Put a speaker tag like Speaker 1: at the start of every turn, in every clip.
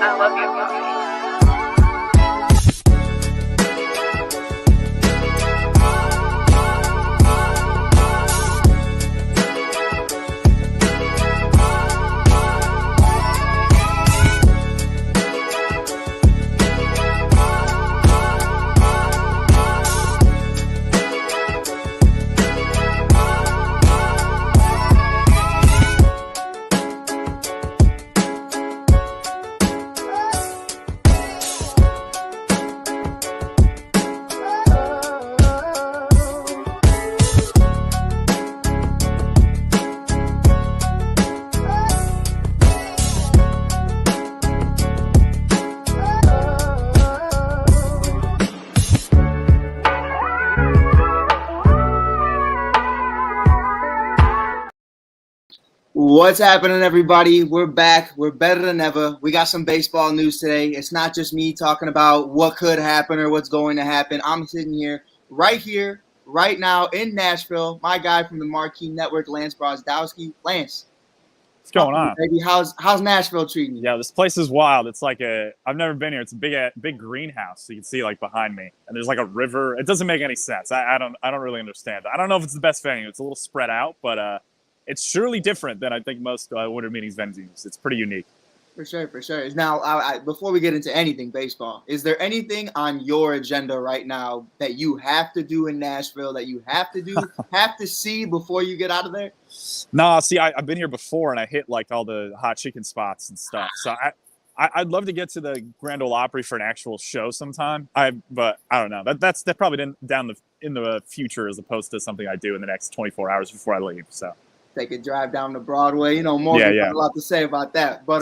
Speaker 1: I love you.
Speaker 2: What's happening, everybody? We're back. We're better than ever. We got some baseball news today. It's not just me talking about what could happen or what's going to happen. I'm sitting here, right now in Nashville. My guy from the Marquee Network, Lance Brozdowski. Lance,
Speaker 3: what's going on,
Speaker 2: baby? How's Nashville treating you?
Speaker 3: Yeah, this place is wild. It's like I've never been here. It's a big greenhouse. You can see like behind me, and there's like a river. It doesn't make any sense. I don't really understand. I don't know if it's the best venue. It's a little spread out, but it's surely different than I think most Winter Meetings venues. It's pretty unique.
Speaker 2: For sure. Now, before we get into anything baseball, is there anything on your agenda right now that you have to do in Nashville, that you have to see before you get out of there?
Speaker 3: Nah, see, I've been here before, and I hit like all the hot chicken spots and stuff. So I'd love to get to the Grand Ole Opry for an actual show sometime. But I don't know. That's probably down in the future as opposed to something I do in the next 24 hours before I leave. So.
Speaker 2: Take a drive down to Broadway. You know, more people have a lot to say about that. But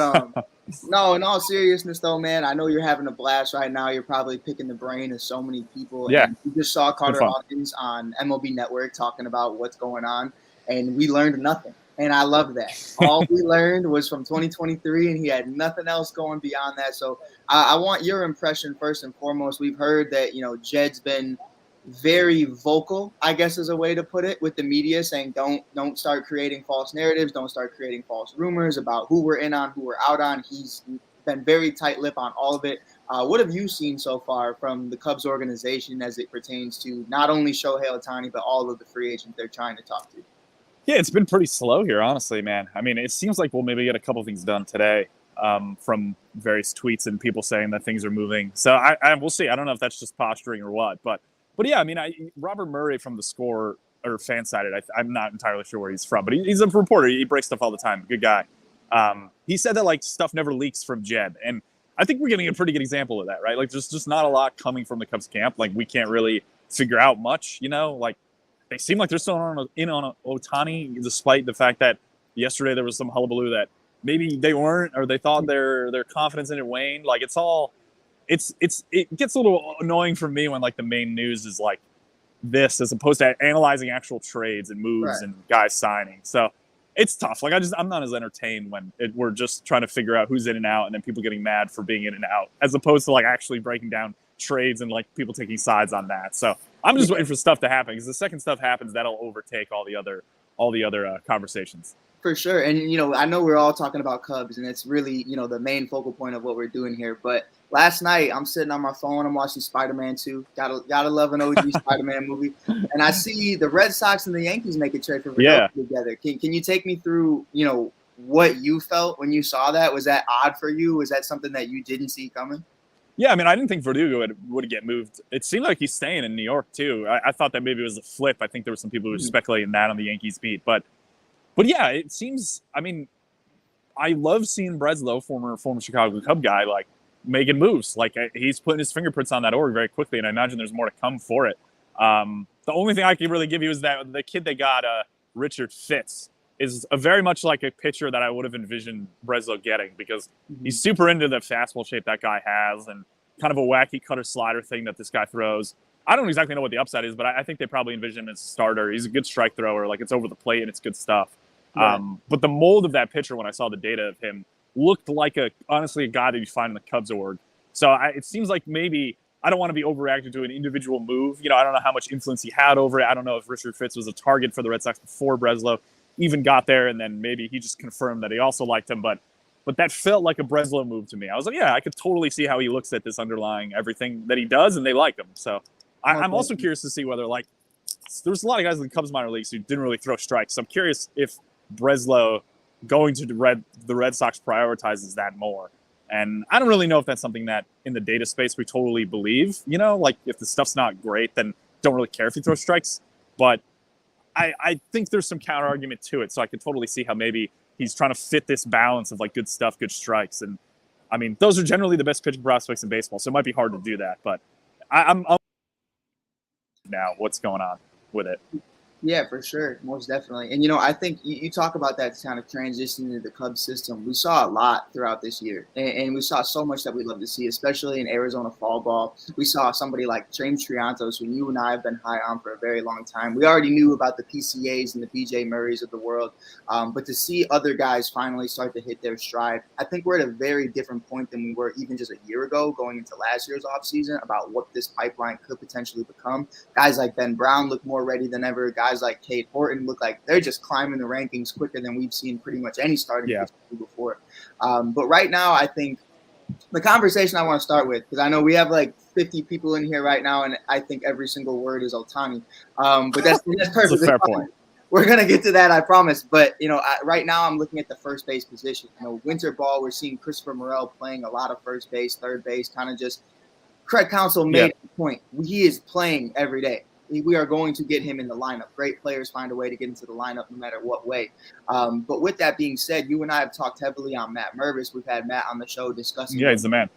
Speaker 2: no, in all seriousness, though, man, I know you're having a blast right now. You're probably picking the brain of so many people.
Speaker 3: Yeah.
Speaker 2: And you just saw Carter Hawkins on MLB Network talking about what's going on, and we learned nothing. And I love that. All we learned was from 2023, and he had nothing else going beyond that. So I want your impression first and foremost. We've heard that, you know, Jed's been very vocal, I guess is a way to put it, with the media saying don't start creating false narratives, don't start creating false rumors about who we're in on, who we're out on. He's been very tight-lipped on all of it. What have you seen so far from the Cubs organization as it pertains to not only Shohei Ohtani, but all of the free agents they're trying to talk to?
Speaker 3: Yeah, it's been pretty slow here, honestly, man. I mean, it seems like we'll maybe get a couple things done today from various tweets and people saying that things are moving. So we'll see. I don't know if that's just posturing or what, But yeah, I mean, Robert Murray from the Score or FanSided, I'm not entirely sure where he's from, but he's a reporter. He breaks stuff all the time. Good guy. He said that like stuff never leaks from Jed, and I think we're getting a pretty good example of that, right? Like, there's just not a lot coming from the Cubs camp. Like, we can't really figure out much, you know. Like, they seem like they're still in on Ohtani, despite the fact that yesterday there was some hullabaloo that maybe they weren't, or they thought their confidence in it waned. Like, it's all. It gets a little annoying for me when like the main news is like this as opposed to analyzing actual trades and moves and guys signing. So it's tough. Like I'm not as entertained when we're just trying to figure out who's in and out and then people getting mad for being in and out as opposed to like actually breaking down trades and like people taking sides on that. So I'm just waiting for stuff to happen because the second stuff happens, that'll overtake all the other conversations.
Speaker 2: For sure. And, you know, I know we're all talking about Cubs, and it's really, you know, the main focal point of what we're doing here. But last night, I'm sitting on my phone. I'm watching Spider-Man 2. Gotta love an OG Spider-Man movie. And I see the Red Sox and the Yankees make a trade for Vidal together. Can you take me through, you know, what you felt when you saw that? Was that odd for you? Was that something that you didn't see coming?
Speaker 3: Yeah, I mean, I didn't think Verdugo would get moved. It seemed like he's staying in New York, too. I thought that maybe it was a flip. I think there were some people who were speculating that on the Yankees beat. But yeah, it seems. I mean, I love seeing Breslow, former Chicago Cub guy, like making moves. Like he's putting his fingerprints on that org very quickly, and I imagine there's more to come for it. The only thing I can really give you is that the kid they got, Richard Fitz, is very much like a pitcher that I would have envisioned Breslow getting because he's super into the fastball shape that guy has and kind of a wacky cutter slider thing that this guy throws. I don't exactly know what the upside is, but I think they probably envision him as a starter. He's a good strike thrower. Like, it's over the plate and it's good stuff. Right. But the mold of that pitcher, when I saw the data of him, looked like honestly a guy that you find in the Cubs org. So it seems like maybe I don't want to be overreacting to an individual move. You know, I don't know how much influence he had over it. I don't know if Richard Fitz was a target for the Red Sox before Breslow even got there, and then maybe he just confirmed that he also liked him. But But that felt like a Breslow move to me. I was like, yeah, I could totally see how he looks at this underlying everything that he does, and they like him. So I'm also curious to see whether, like, there's a lot of guys in the Cubs minor leagues who didn't really throw strikes. So I'm curious if Breslow going to the Red Sox prioritizes that more. And I don't really know if that's something that in the data space we totally believe. You know, like if the stuff's not great, then don't really care if he throws strikes. But I think there's some counter argument to it. So I could totally see how maybe he's trying to fit this balance of like good stuff, good strikes. And I mean, those are generally the best pitching prospects in baseball. So it might be hard to do that. But I'm now what's going on with it.
Speaker 2: Yeah, for sure. Most definitely. And, I think you talk about that kind of transition into the Cubs system. We saw a lot throughout this year, and we saw so much that we love to see, especially in Arizona fall ball. We saw somebody like James Triantos, who you and I have been high on for a very long time. We already knew about the PCAs and the BJ Murrays of the world, but to see other guys finally start to hit their stride, I think we're at a very different point than we were even just a year ago going into last year's offseason about what this pipeline could potentially become. Guys like Ben Brown look more ready than ever. Guys like Kate Horton look like they're just climbing the rankings quicker than we've seen pretty much any starting pitcher before. But right now, I think the conversation I want to start with, because I know we have like 50 people in here right now, and I think every single word is Ohtani. But that's perfect.
Speaker 3: That's a fair point.
Speaker 2: We're going to get to that, I promise. But, right now I'm looking at the first base position. Winter ball, we're seeing Christopher Morel playing a lot of first base, third base, kind of just Craig Counsell made the point. He is playing every day. We are going to get him in the lineup. Great players find a way to get into the lineup no matter what way. But with that being said, you and I have talked heavily on Matt Mervis. We've had Matt on the show discussing.
Speaker 3: Yeah, he's the man.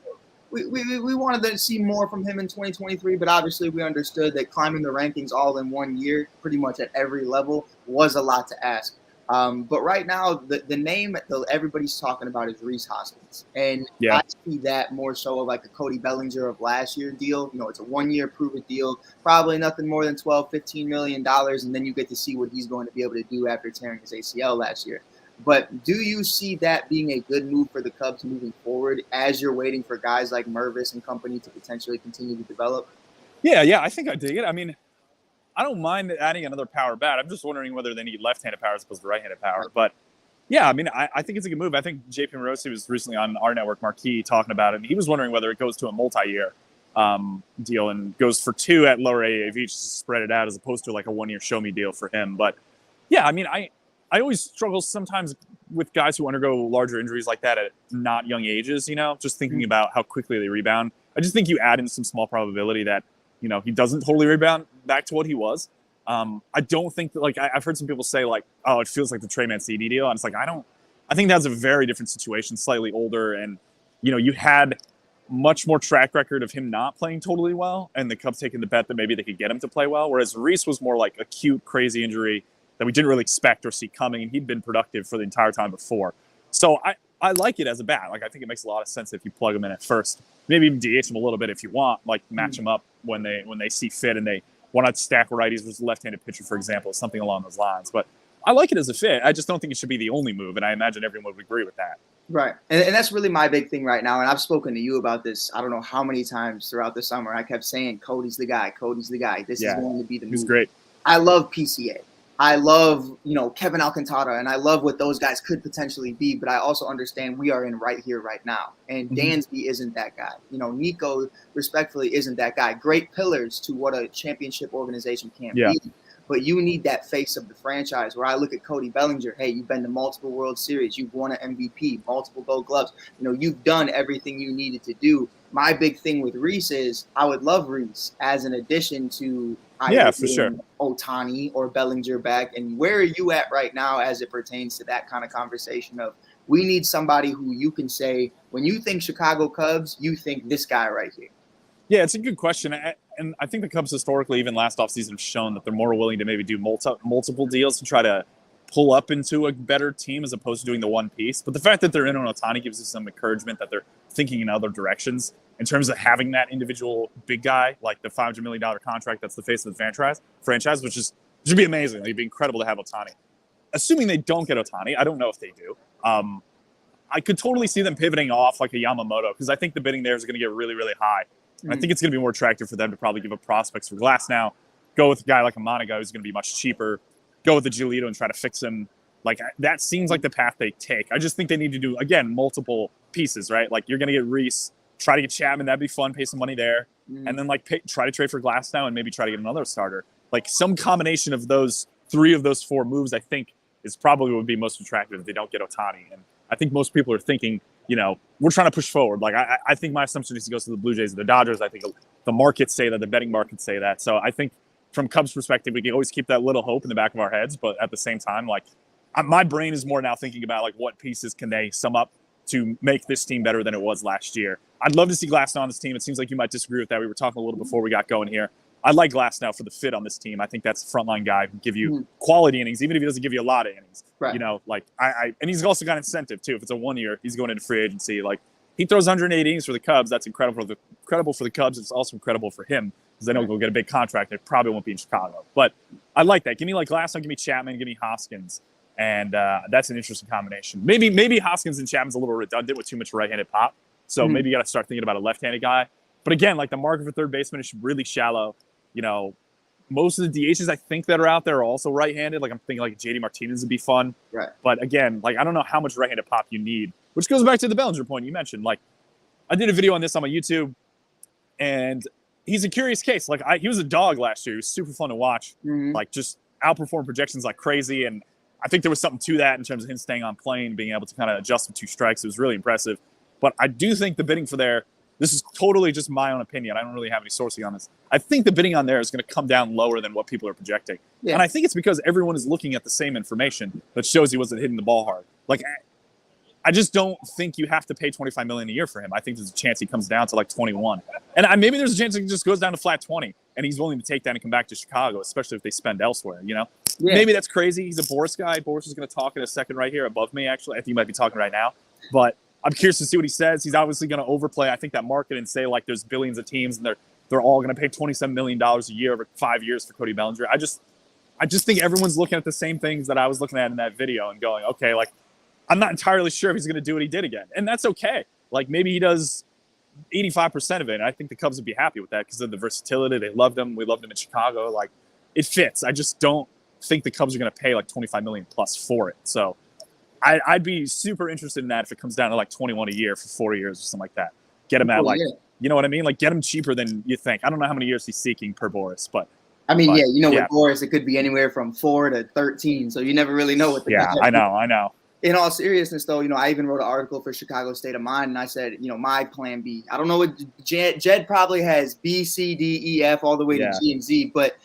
Speaker 2: We wanted to see more from him in 2023, but obviously we understood that climbing the rankings all in 1 year, pretty much at every level, was a lot to ask. But right now, the name that everybody's talking about is Rhys Hoskins. And I see that more so of like a Cody Bellinger of last year's deal. It's a 1 year prove-it deal, probably nothing more than $12-15 million. And then you get to see what he's going to be able to do after tearing his ACL last year. But do you see that being a good move for the Cubs moving forward as you're waiting for guys like Mervis and company to potentially continue to develop?
Speaker 3: Yeah, I think I dig it. I mean, I don't mind adding another power bat. I'm just wondering whether they need left-handed power as opposed to right-handed power. But yeah, I mean, I think it's a good move. I think JP Morosi was recently on our network, Marquee, talking about it, and he was wondering whether it goes to a multi-year deal and goes for 2 at lower AAV just to spread it out as opposed to like a 1 year show me deal for him. But yeah, I mean, I always struggle sometimes with guys who undergo larger injuries like that at not young ages, just thinking about how quickly they rebound. I just think you add in some small probability that he doesn't totally rebound back to what he was. I don't think that, like, I've heard some people say, like, oh, it feels like the Trey Mancini deal. And it's like, I think that's a very different situation, slightly older. And, you had much more track record of him not playing totally well. And the Cubs taking the bet that maybe they could get him to play well. Whereas Rhys was more like acute, crazy injury that we didn't really expect or see coming. And he'd been productive for the entire time before. So I like it as a bat. Like, I think it makes a lot of sense if you plug him in at first. Maybe even DH him a little bit if you want, like match him up when they see fit and they want to stack righties with a left-handed pitcher, for example, something along those lines. But I like it as a fit. I just don't think it should be the only move, and I imagine everyone would agree with that.
Speaker 2: Right. And that's really my big thing right now. And I've spoken to you about this, I don't know how many times throughout the summer. I kept saying, Cody's the guy. Cody's the guy. This is going to be the move.
Speaker 3: He's great.
Speaker 2: I love PCA. I love, Kevin Alcantara, and I love what those guys could potentially be, but I also understand we are in right here, right now. And Dansby isn't that guy. Nico, respectfully, isn't that guy. Great pillars to what a championship organization can be. But you need that face of the franchise where I look at Cody Bellinger. Hey, you've been to multiple World Series. You've won an MVP, multiple Gold Gloves. You've done everything you needed to do. My big thing with Rhys is I would love Rhys as an addition to
Speaker 3: for sure.
Speaker 2: Ohtani or Bellinger back. And where are you at right now as it pertains to that kind of conversation of we need somebody who you can say, when you think Chicago Cubs, you think this guy right here?
Speaker 3: Yeah, it's a good question. And I think the Cubs historically, even last offseason, have shown that they're more willing to maybe do multiple deals to try to pull up into a better team as opposed to doing the one piece. But the fact that they're in on Ohtani gives us some encouragement that they're thinking in other directions in terms of having that individual big guy, like the $500 million contract that's the face of the franchise, which should be amazing. It'd be incredible to have Ohtani. Assuming they don't get Ohtani, I don't know if they do. I could totally see them pivoting off like a Yamamoto because I think the bidding there is going to get really, really high. And I think it's going to be more attractive for them to probably give up prospects for Glass now, go with a guy like a Monaga who's going to be much cheaper, go with the Giolito and try to fix him. Like that seems like the path they take. I just think they need to do, again, multiple pieces, right? Like you're going to get Reese, try to get Chapman. That'd be fun. Pay some money there. And then like try to trade for Glasnow and maybe try to get another starter. Like some combination of those 3 of those 4 moves, I think is probably what would be most attractive if they don't get Ohtani. And I think most people are thinking, we're trying to push forward. Like I think my assumption is he goes to the Blue Jays or the Dodgers. I think the markets say that, the betting markets say that. So I think from Cubs perspective, we can always keep that little hope in the back of our heads. But at the same time, like my brain is more now thinking about like what pieces can they sum up to make this team better than it was last year. I'd love to see Glasnow on this team. It seems like you might disagree with that. We were talking a little before we got going here. I like Glasnow for the fit on this team. I think that's a frontline guy who can give you quality innings, even if he doesn't give you a lot of innings.
Speaker 2: Right.
Speaker 3: And he's also got incentive too. If it's a 1 year, he's going into free agency. Like he throws 108 innings for the Cubs. That's incredible for the Cubs. It's also incredible for him because I know he'll get a big contract. It probably won't be in Chicago, but I like that. Give me like Glasnow, give me Chapman, give me Hoskins. And that's an interesting combination. Maybe Hoskins and Chapman's a little redundant with too much right-handed pop. So maybe you got to start thinking about a left-handed guy. But again, like the market for third baseman is really shallow. Most of the DHs I think that are out there are also right-handed. Like I'm thinking like JD Martinez would be fun.
Speaker 2: Right.
Speaker 3: But again, like I don't know how much right-handed pop you need, which goes back to the Bellinger point you mentioned. Like I did a video on this on my YouTube, and he's a curious case. Like he was a dog last year. He was super fun to watch. Like just outperformed projections like crazy. And I think there was something to that in terms of him staying on plane, being able to kind of adjust with 2 strikes. It was really impressive. But I do think the bidding for there, this is totally just my own opinion. I don't really have any sourcing on this. I think the bidding on there is going to come down lower than what people are projecting. Yeah. And I think it's because everyone is looking at the same information that shows he wasn't hitting the ball hard. Like, I just don't think you have to pay $25 million a year for him. I think there's a chance he comes down to like 21. And maybe there's a chance he just goes down to flat 20 and he's willing to take that and come back to Chicago, especially if they spend elsewhere, Yeah. Maybe that's crazy. He's a Boris guy. Boris is going to talk in a second right here above me, actually. I think he might be talking right now. But I'm curious to see what he says. He's obviously going to overplay, I think, that market and say, like, there's billions of teams and they're all going to pay $27 million a year over 5 years for Cody Bellinger. I just think everyone's looking at the same things that I was looking at in that video and going, okay, like, I'm not entirely sure if he's going to do what he did again. And that's okay. Like, maybe he does 85% of it. And I think the Cubs would be happy with that because of the versatility. They loved him. We loved him in Chicago. Like, it fits. I just don't think the Cubs are going to pay like $25 million plus for it. So I'd be super interested in that if it comes down to like 21 a year for 4 years or something like that. Get him at you know what I mean? Like get him cheaper than you think. I don't know how many years he's seeking per Boris, but
Speaker 2: with Boris, it could be anywhere from 4 to 13. So you never really know what the
Speaker 3: I know.
Speaker 2: In all seriousness, though, I even wrote an article for Chicago State of Mind, and I said, my plan B. I don't know what Jed probably has B, C, D, E, F, all the way to G and Z. But,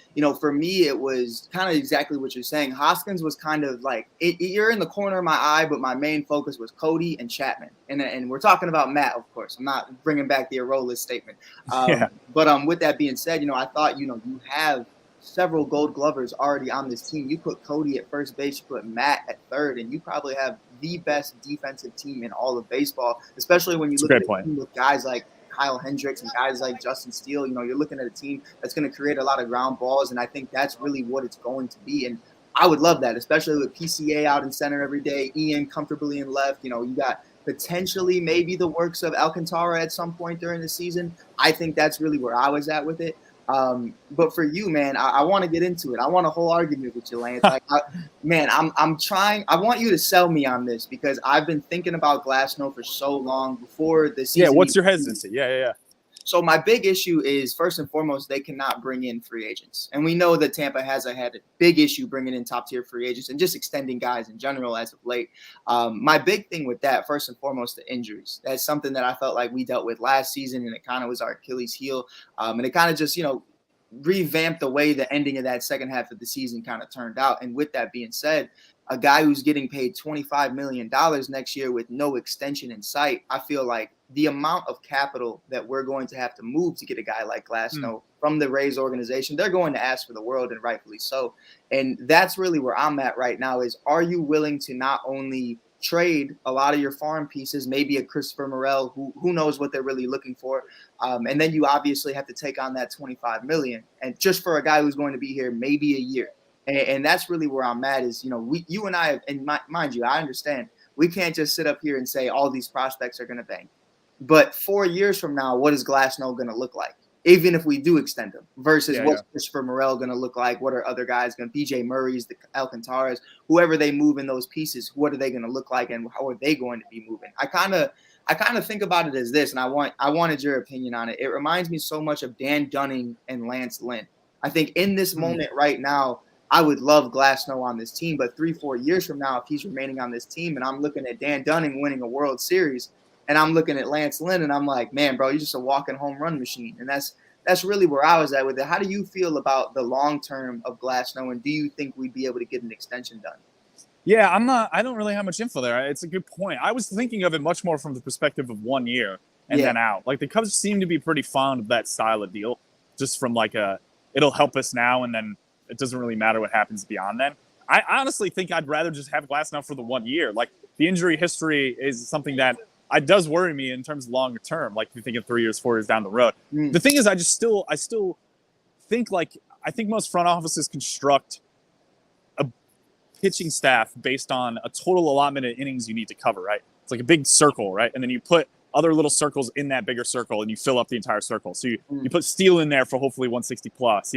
Speaker 2: for me, it was kind of exactly what you're saying. Hoskins was kind of like, you're in the corner of my eye, but my main focus was Cody and Chapman. And we're talking about Matt, of course. I'm not bringing back the Arolas statement. But with that being said, I thought, you have several Gold Glovers already on this team. You put Cody at first base, you put Matt at third, and you probably have the best defensive team in all of baseball, especially when you look at a team with guys like Kyle Hendricks and guys like Justin Steele. You're looking at a team that's going to create a lot of ground balls, and I think that's really what it's going to be. And I would love that, especially with PCA out in center every day, Ian comfortably in left. You got potentially maybe the works of Alcantara at some point during the season. I think that's really where I was at with it. But for you, man, I want to get into it. I want a whole argument with you, Lance. I'm trying. I want you to sell me on this because I've been thinking about Glasnow for so long before the season.
Speaker 3: Yeah, what's your hesitancy? Yeah.
Speaker 2: So my big issue is, first and foremost, they cannot bring in free agents. And we know that Tampa has had a big issue bringing in top-tier free agents and just extending guys in general as of late. My big thing with that, first and foremost, the injuries. That's something that I felt like we dealt with last season, and it kind of was our Achilles heel. And it kind of just, revamped the way the ending of that second half of the season kind of turned out. And with that being said, a guy who's getting paid $25 million next year with no extension in sight, I feel like the amount of capital that we're going to have to move to get a guy like Glasnow from the Rays organization, they're going to ask for the world, and rightfully so. And that's really where I'm at right now is, are you willing to not only trade a lot of your farm pieces, maybe a Christopher Morel, who knows what they're really looking for, and then you obviously have to take on that $25 million, and just for a guy who's going to be here maybe a year. And that's really where I'm at is, you and I, and mind you, I understand we can't just sit up here and say all these prospects are going to bang. But 4 years from now, what is Glasnow going to look like? even if we do extend him, versus
Speaker 3: Yeah,
Speaker 2: what's Christopher Morel going to look like? What are other guys going to, BJ Murray's, the Alcantaras, whoever they move in those pieces, what are they going to look like and how are they going to be moving? I kind of think about it as this, and I wanted your opinion on it. It reminds me so much of Dan Dunning and Lance Lynn. I think in this moment right now, I would love Glasnow on this team, but 3-4 years from now, if he's remaining on this team and I'm looking at Dan Dunning winning a World Series and I'm looking at Lance Lynn and I'm like, man, bro, you're just a walking home run machine. And that's really where I was at with it. How do you feel about the long term of Glasnow, and do you think we'd be able to get an extension done?
Speaker 3: Yeah, I don't really have much info there. It's a good point. I was thinking of it much more from the perspective of 1 year and then out. Like the Cubs seem to be pretty fond of that style of deal, just from like it'll help us now and then it doesn't really matter what happens beyond then. I honestly think I'd rather just have Glasnow for the 1 year. Like the injury history is something that it does worry me in terms of longer term. Like you're thinking 3 years, 4 years down the road. The thing is, I still think I think most front offices construct a pitching staff based on a total allotment of innings you need to cover, right? It's like a big circle, right? And then you put other little circles in that bigger circle and you fill up the entire circle. So you put Steele in there for hopefully 160 plus,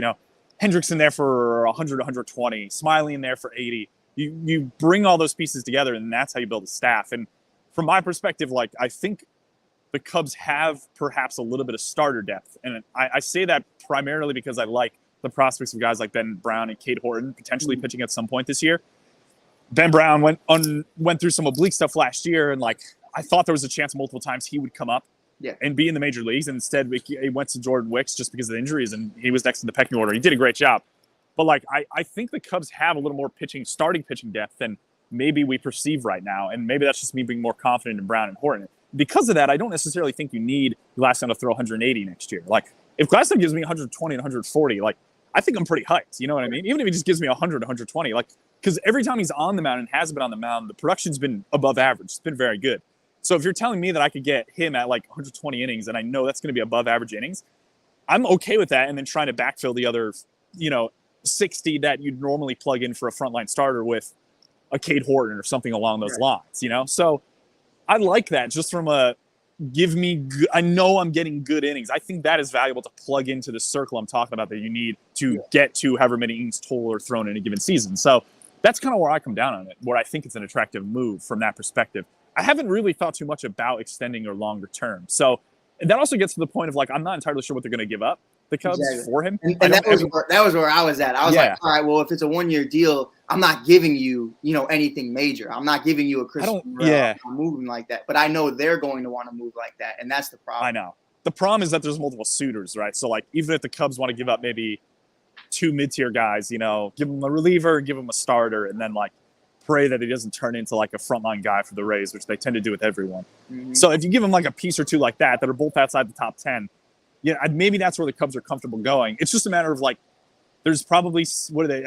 Speaker 3: Hendricks in there for 100, 120, Smiley in there for 80. You bring all those pieces together and that's how you build a staff. And from my perspective, like I think the Cubs have perhaps a little bit of starter depth. And I say that primarily because I like the prospects of guys like Ben Brown and Cade Horton potentially pitching at some point this year. Ben Brown went through some oblique stuff last year, and like I thought there was a chance multiple times he would come up and be in the major leagues. And instead, he went to Jordan Wicks just because of the injuries, and he was next in the pecking order. He did a great job. But like I think the Cubs have a little more starting pitching depth than maybe we perceive right now. And maybe that's just me being more confident in Brown and Horton. Because of that, I don't necessarily think you need Glasnow to throw 180 next year. Like, if Glasnow gives me 120 and 140, like, I think I'm pretty hyped. You know what I mean? Even if he just gives me 100, 120, like, because every time he's on the mound and has been on the mound, the production's been above average. It's been very good. So if you're telling me that I could get him at like 120 innings, and I know that's going to be above average innings, I'm okay with that. And then trying to backfill the other, 60 that you'd normally plug in for a frontline starter with a Cade Horton or something along those lines, So I like that just from I know I'm getting good innings. I think that is valuable to plug into the circle I'm talking about that you need to get to however many innings total are thrown in a given season. So that's kind of where I come down on it, where I think it's an attractive move from that perspective. I haven't really thought too much about extending or longer term. So and that also gets to the point of like, I'm not entirely sure what they're going to give up the Cubs for him.
Speaker 2: And that was where I was at. I was like, all right, well, if it's a 1 year deal, I'm not giving you, anything major. I'm not giving you a Christian. I'm moving like that. But I know they're going to want to move like that. And that's the problem.
Speaker 3: I know. The problem is that there's multiple suitors, right? So like, even if the Cubs want to give up maybe 2 mid-tier guys, give them a reliever, give them a starter, and then like pray that he doesn't turn into like a frontline guy for the Rays, which they tend to do with everyone. So if you give him like a piece or two like that are both outside the top 10, maybe that's where the Cubs are comfortable going. It's just a matter of like, there's probably,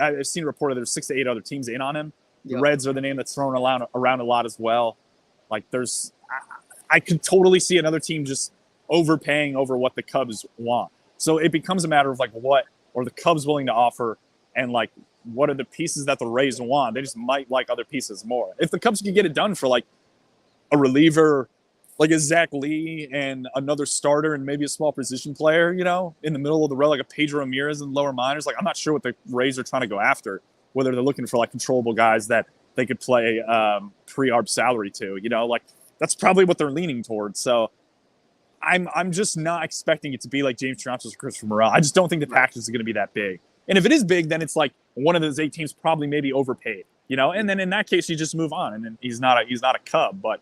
Speaker 3: I've seen reported there's 6 to 8 other teams in on him. The Reds are the name that's thrown around a lot as well. Like I could totally see another team just overpaying over what the Cubs want. So it becomes a matter of like what are the Cubs willing to offer and like what are the pieces that the Rays want. They just might like other pieces more. If the Cubs could get it done for like a reliever, like a Zach Lee and another starter and maybe a small position player, in the middle of the road, like a Pedro Ramirez in lower minors. Like, I'm not sure what the Rays are trying to go after, whether they're looking for like controllable guys that they could play pre-arb salary to, like that's probably what they're leaning towards. So I'm just not expecting it to be like James Toronto's or Christopher Morel. I just don't think the package is going to be that big. And if it is big, then it's like one of those 8 teams probably maybe overpaid, and then in that case, you just move on and then he's not a Cub, but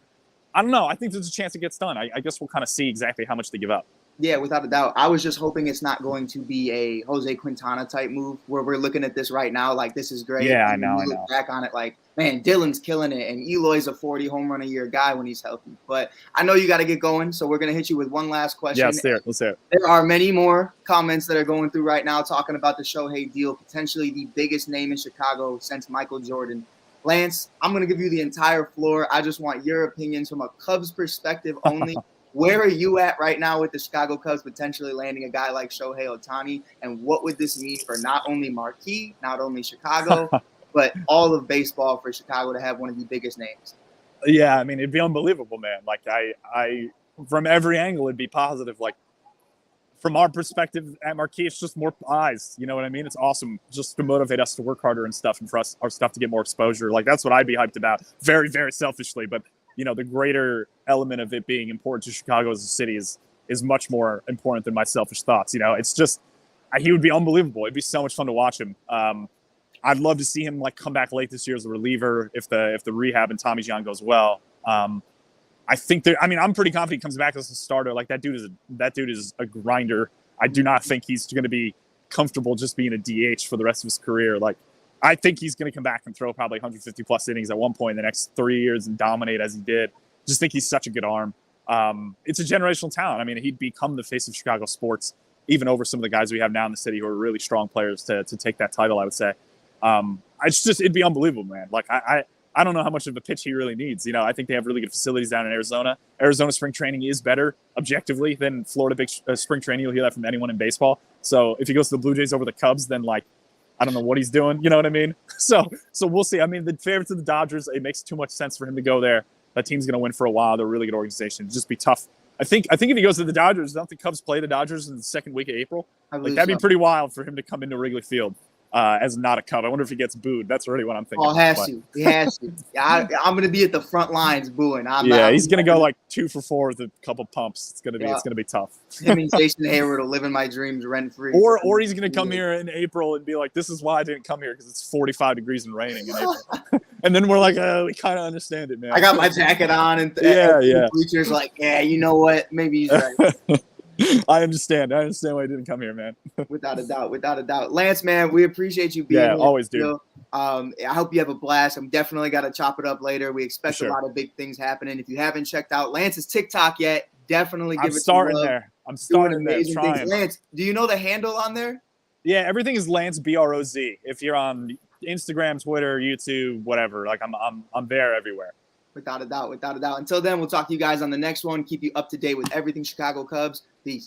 Speaker 3: I don't know. I think there's a chance it gets done. I guess we'll kind of see exactly how much they give up.
Speaker 2: Yeah, without a doubt. I was just hoping it's not going to be a Jose Quintana type move where we're looking at this right now like this is great.
Speaker 3: Yeah,
Speaker 2: and
Speaker 3: I know.
Speaker 2: Look back on it like, man, Dylan's killing it, and Eloy's a 40 home run a year guy when he's healthy. But I know you got to get going, so we're going to hit you with one last question.
Speaker 3: Yeah, let's hear it.
Speaker 2: There are many more comments that are going through right now talking about the Shohei deal, potentially the biggest name in Chicago since Michael Jordan. Lance, I'm going to give you the entire floor. I just want your opinions from a Cubs perspective only. Where are you at right now with the Chicago Cubs potentially landing a guy like Shohei Ohtani? And what would this mean for not only Marquee, not only Chicago, but all of baseball for Chicago to have one of the biggest names?
Speaker 3: Yeah, I mean, it'd be unbelievable, man. Like, I from every angle, it'd be positive. Like, from our perspective at Marquee, it's just more eyes. You know what I mean? It's awesome just to motivate us to work harder and stuff, and for us, our stuff to get more exposure. Like, that's what I'd be hyped about, very, very selfishly. But, you know, the greater element of it being important to Chicago as a city is much more important than my selfish thoughts. You know, it's just, he would be unbelievable. It'd be so much fun to watch him. I'd love to see him like come back late this year as a reliever if the rehab and Tommy John goes well. I think I'm pretty confident he comes back as a starter. Like, that dude is a grinder. I do not think he's going to be comfortable just being a DH for the rest of his career. Like, I think he's going to come back and throw probably 150 plus innings at one point in the next 3 years and dominate as he did. Just think he's such a good arm. It's a generational talent. I mean, he'd become the face of Chicago sports, even over some of the guys we have now in the city who are really strong players to take that title, I would say. It'd be unbelievable, man. Like, I don't know how much of a pitch he really needs. You know, I think they have really good facilities down in Arizona. Arizona spring training is better objectively than Florida spring training. You'll hear that from anyone in baseball. So if he goes to the Blue Jays over the Cubs, then, like, I don't know what he's doing. You know what I mean? So we'll see. I mean, the favorites of the Dodgers, it makes too much sense for him to go there. That team's going to win for a while. They're a really good organization. It'd just be tough. I think if he goes to the Dodgers, don't the Cubs play the Dodgers in the second week of April? Like, that'd be pretty wild for him to come into Wrigley Field as not a Cub. I wonder if he gets booed. That's really what I'm thinking.
Speaker 2: Oh, he has to. Yeah, I'm going to be at the front lines booing.
Speaker 3: He's going to go like 2 for 4 with a couple pumps. It's going to be tough.
Speaker 2: Him and Jason Hayward will live in my dreams rent free.
Speaker 3: Or he's going to come here in April and be like, "This is why I didn't come here, because it's 45 degrees and raining in April." And then we're like, "We kind of understand it, man."
Speaker 2: I got my jacket on and bleachers like, "Yeah, you know what? Maybe he's right."
Speaker 3: I understand why I didn't come here, man.
Speaker 2: Without a doubt. Lance, man, we appreciate you being here.
Speaker 3: Yeah, always do.
Speaker 2: I hope you have a blast. I'm definitely got to chop it up later. We expect a lot of big things happening. If you haven't checked out Lance's TikTok yet, definitely give it some love.
Speaker 3: I'm starting there. Trying.
Speaker 2: Lance, do you know the handle on there?
Speaker 3: Yeah, everything is Lance Broz. If you're on Instagram, Twitter, YouTube, whatever, like I'm there everywhere.
Speaker 2: Without a doubt. Until then, we'll talk to you guys on the next one. Keep you up to date with everything Chicago Cubs. Peace.